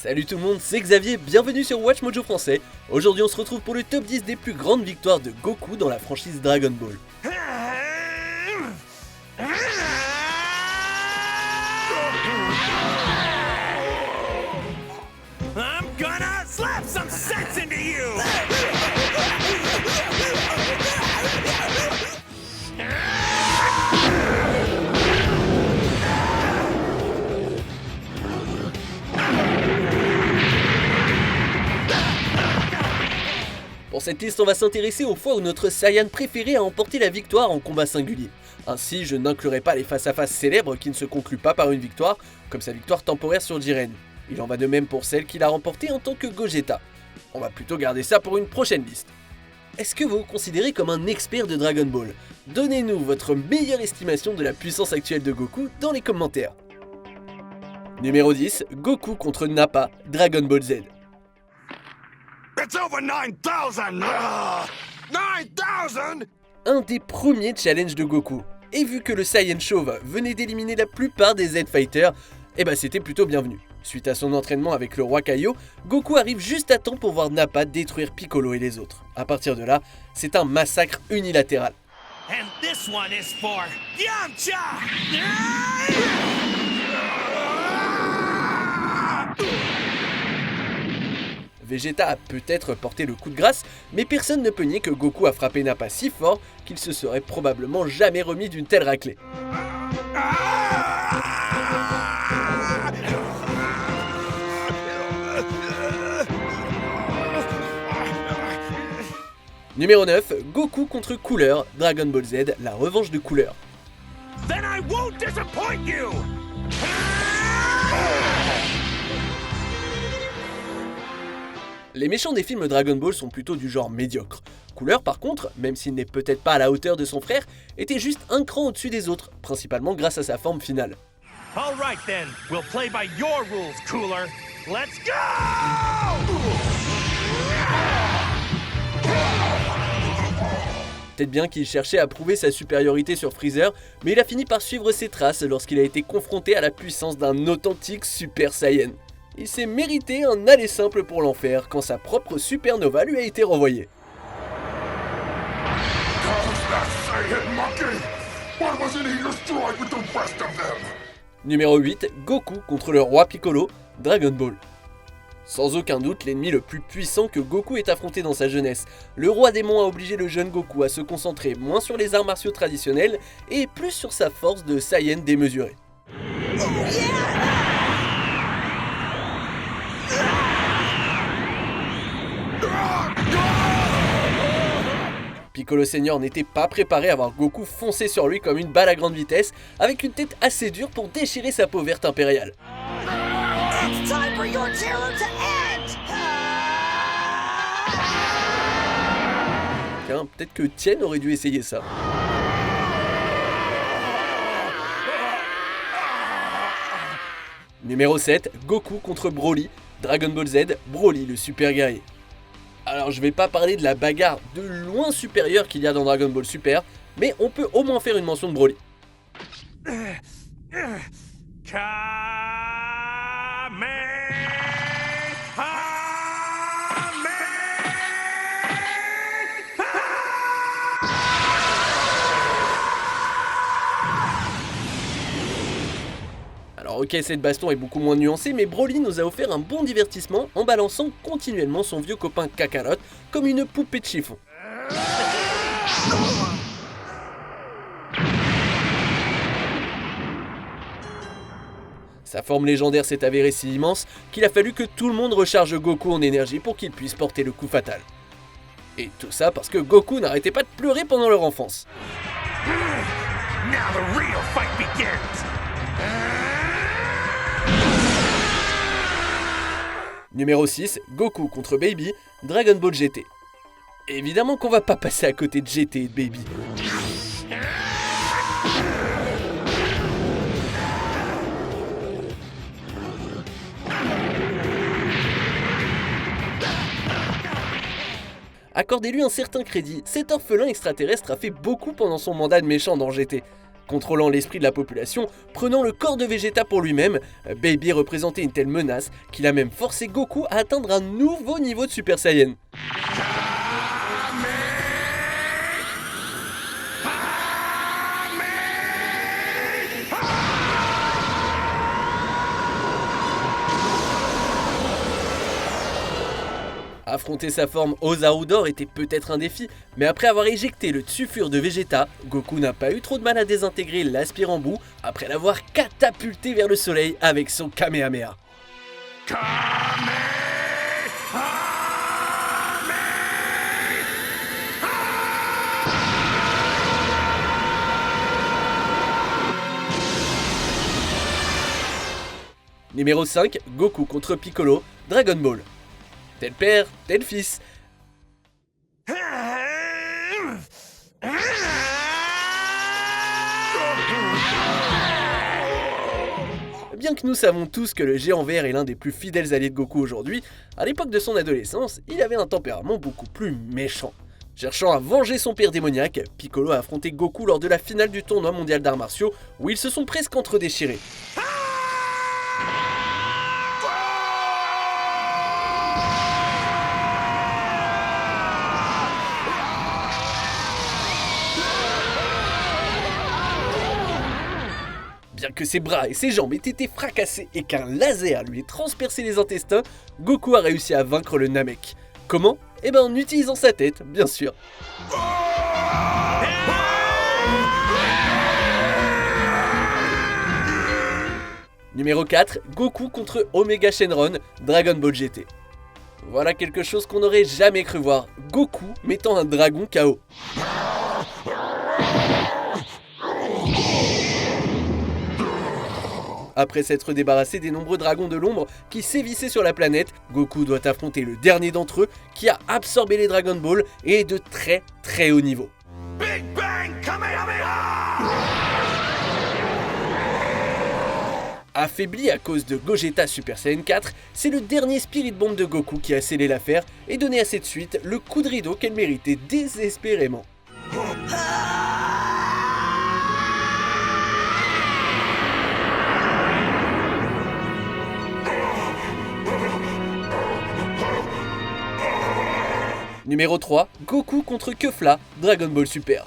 Salut tout le monde, c'est Xavier, bienvenue sur WatchMojo français. Aujourd'hui on se retrouve pour le top 10 des plus grandes victoires de Goku dans la franchise Dragon Ball. I'm gonna slap some sense into you! Pour cette liste, on va s'intéresser aux fois où notre Saiyan préféré a emporté la victoire en combat singulier. Ainsi, je n'inclurai pas les face-à-face célèbres qui ne se concluent pas par une victoire, comme sa victoire temporaire sur Jiren. Il en va de même pour celle qu'il a remportée en tant que Gogeta. On va plutôt garder ça pour une prochaine liste. Est-ce que vous vous considérez comme un expert de Dragon Ball? Donnez-nous votre meilleure estimation de la puissance actuelle de Goku dans les commentaires. Numéro 10, Goku contre Nappa, Dragon Ball Z. It's over 9,000! 9,000! Un des premiers challenges de Goku. Et vu que le Saiyan chauve venait d'éliminer la plupart des Z-Fighters, c'était plutôt bienvenu. Suite à son entraînement avec le roi Kaio, Goku arrive juste à temps pour voir Nappa détruire Piccolo et les autres. À partir de là, c'est un massacre unilatéral. And this one is for Yamcha! Vegeta a peut-être porté le coup de grâce, mais personne ne peut nier que Goku a frappé Nappa si fort qu'il se serait probablement jamais remis d'une telle raclée. Numéro 9, Goku contre Cooler, Dragon Ball Z, la revanche de Cooler. Then I won't disappoint you! Les méchants des films Dragon Ball sont plutôt du genre médiocre. Cooler par contre, même s'il n'est peut-être pas à la hauteur de son frère, était juste un cran au-dessus des autres, principalement grâce à sa forme finale. Alright then, we'll play by your rules, Cooler. Let's go! Peut-être bien qu'il cherchait à prouver sa supériorité sur Freezer, mais il a fini par suivre ses traces lorsqu'il a été confronté à la puissance d'un authentique Super Saiyan. Il s'est mérité un aller simple pour l'enfer quand sa propre supernova lui a été renvoyée. Numéro 8, Goku contre le roi Piccolo, Dragon Ball. Sans aucun doute l'ennemi le plus puissant que Goku ait affronté dans sa jeunesse. Le roi démon a obligé le jeune Goku à se concentrer moins sur les arts martiaux traditionnels et plus sur sa force de Saiyan démesurée. Piccolo Senior n'était pas préparé à voir Goku foncer sur lui comme une balle à grande vitesse, avec une tête assez dure pour déchirer sa peau verte impériale. Tiens, peut-être que Tien aurait dû essayer ça. Numéro 7, Goku contre Broly, Dragon Ball Z, Broly le super guerrier. Alors je vais pas parler de la bagarre de loin supérieure qu'il y a dans Dragon Ball Super, mais on peut au moins faire une mention de Broly. Alors ok, cette baston est beaucoup moins nuancée, mais Broly nous a offert un bon divertissement en balançant continuellement son vieux copain Kakarot comme une poupée de chiffon. Sa forme légendaire s'est avérée si immense qu'il a fallu que tout le monde recharge Goku en énergie pour qu'il puisse porter le coup fatal. Et tout ça parce que Goku n'arrêtait pas de pleurer pendant leur enfance. Now the real fight begins! Numéro 6, Goku contre Baby, Dragon Ball GT. Évidemment qu'on va pas passer à côté de GT et de Baby. Accordez-lui un certain crédit, cet orphelin extraterrestre a fait beaucoup pendant son mandat de méchant dans GT. Contrôlant l'esprit de la population, prenant le corps de Vegeta pour lui-même, Baby représentait une telle menace qu'il a même forcé Goku à atteindre un nouveau niveau de Super Saiyan. Affronter sa forme Ozaru était peut-être un défi, mais après avoir éjecté le sulfure de Vegeta, Goku n'a pas eu trop de mal à désintégrer l'aspirant boue après l'avoir catapulté vers le soleil avec son Kamehameha. Numéro 5, Goku contre Piccolo, Dragon Ball. Tel père, tel fils. Bien que nous savons tous que le géant vert est l'un des plus fidèles alliés de Goku aujourd'hui, à l'époque de son adolescence, il avait un tempérament beaucoup plus méchant. Cherchant à venger son père démoniaque, Piccolo a affronté Goku lors de la finale du tournoi mondial d'arts martiaux, où ils se sont presque entre-déchirés. Bien que ses bras et ses jambes aient été fracassés et qu'un laser lui ait transpercé les intestins, Goku a réussi à vaincre le Namek. Comment ? Eh ben en utilisant sa tête, bien sûr. Numéro 4, Goku contre Omega Shenron, Dragon Ball GT. Voilà quelque chose qu'on n'aurait jamais cru voir, Goku mettant un dragon KO. Après s'être débarrassé des nombreux dragons de l'ombre qui sévissaient sur la planète, Goku doit affronter le dernier d'entre eux qui a absorbé les Dragon Ball et est de très haut niveau. Big Bang Kamehameha! Affaibli à cause de Gogeta Super Saiyan 4, c'est le dernier Spirit Bomb de Goku qui a scellé l'affaire et donné à cette suite le coup de rideau qu'elle méritait désespérément. Numéro 3, Goku contre Kefla, Dragon Ball Super.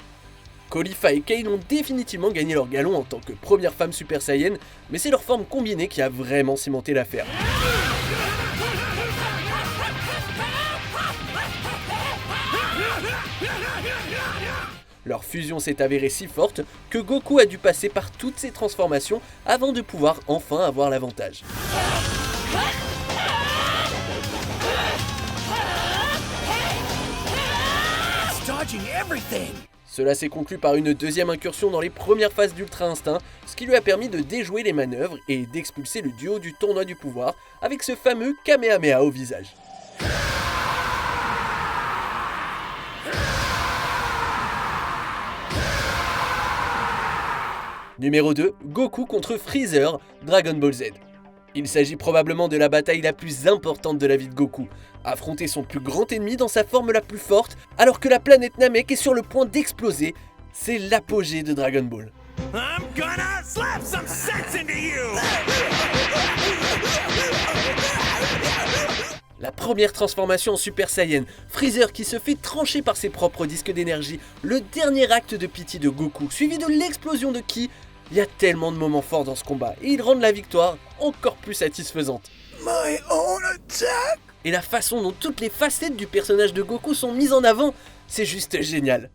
Caulifla et Kane ont définitivement gagné leur galon en tant que première femme Super Saiyan, mais c'est leur forme combinée qui a vraiment cimenté l'affaire. Leur fusion s'est avérée si forte que Goku a dû passer par toutes ces transformations avant de pouvoir enfin avoir l'avantage. Cela s'est conclu par une deuxième incursion dans les premières phases d'Ultra Instinct, ce qui lui a permis de déjouer les manœuvres et d'expulser le duo du tournoi du pouvoir avec ce fameux Kamehameha au visage. Numéro 2, Goku contre Frieza, Dragon Ball Z. Il s'agit probablement de la bataille la plus importante de la vie de Goku. Affronter son plus grand ennemi dans sa forme la plus forte, alors que la planète Namek est sur le point d'exploser, c'est l'apogée de Dragon Ball. I'm gonna slap some sense into you. La première transformation en Super Saiyan, Freezer qui se fait trancher par ses propres disques d'énergie, le dernier acte de pitié de Goku, suivi de l'explosion de Ki. Il y a tellement de moments forts dans ce combat et ils rendent la victoire encore plus satisfaisante. My own attack. Et la façon dont toutes les facettes du personnage de Goku sont mises en avant, c'est juste génial.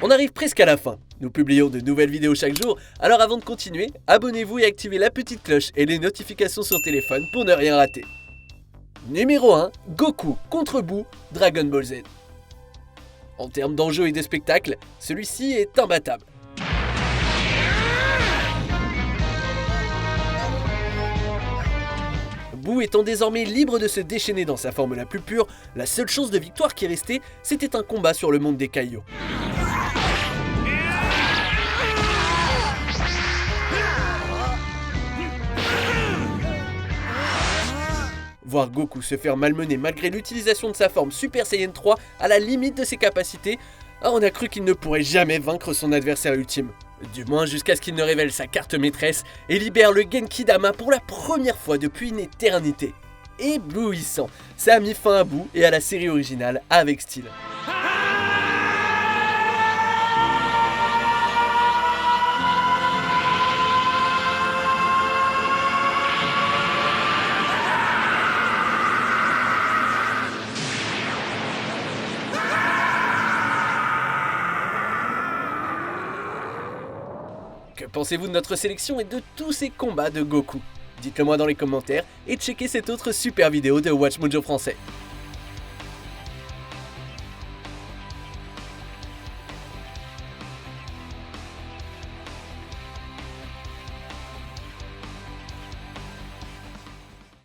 On arrive presque à la fin. Nous publions de nouvelles vidéos chaque jour, alors avant de continuer, abonnez-vous et activez la petite cloche et les notifications sur téléphone pour ne rien rater. Numéro 1, Goku contre Boo, Dragon Ball Z. En termes d'enjeu et de spectacle, celui-ci est imbattable. Boo étant désormais libre de se déchaîner dans sa forme la plus pure, la seule chance de victoire qui restait, c'était un combat sur le monde des Kaio. Voir Goku se faire malmener malgré l'utilisation de sa forme Super Saiyan 3 à la limite de ses capacités, on a cru qu'il ne pourrait jamais vaincre son adversaire ultime. Du moins jusqu'à ce qu'il ne révèle sa carte maîtresse et libère le Genki Dama pour la première fois depuis une éternité. Éblouissant, ça a mis fin à Boo et à la série originale avec style. Que pensez-vous de notre sélection et de tous ces combats de Goku? Dites-le moi dans les commentaires et checkez cette autre super vidéo de WatchMojo français.